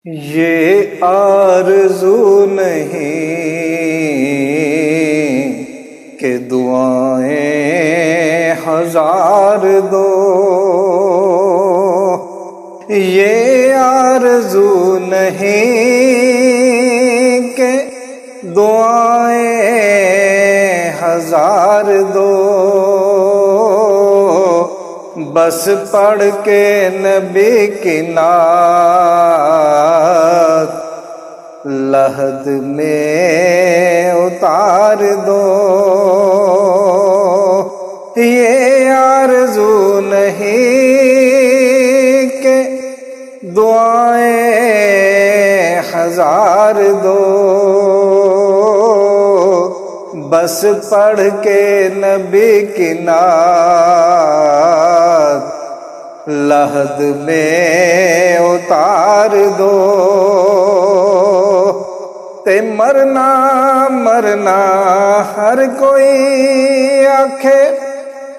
یہ آرزو نہیں کہ دعائیں ہزار دو، یہ آرزو نہیں کہ دعائیں ہزار دو، بس پڑھ کے نبی کی نعت لحد میں اتار دو۔ یہ آرزو نہیں کہ دعائیں ہزار دو، بس پڑھ کے نبی کی نعت لحد میں اتار دو۔ تے مرنا مرنا ہر کوئی آکھے،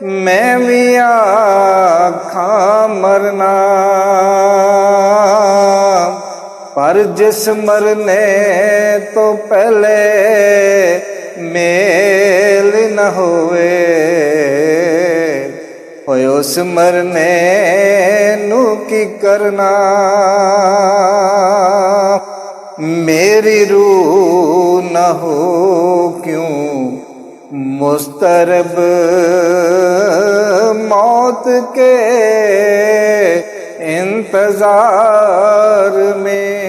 میں بھی آکھاں مرنا، پر جس مرنے تو پہلے میل نہ ہوئے، ہوئے اس مرنے نو کی کرنا۔ میری روح نہ ہو کیوں مضطرب موت کے انتظار میں۔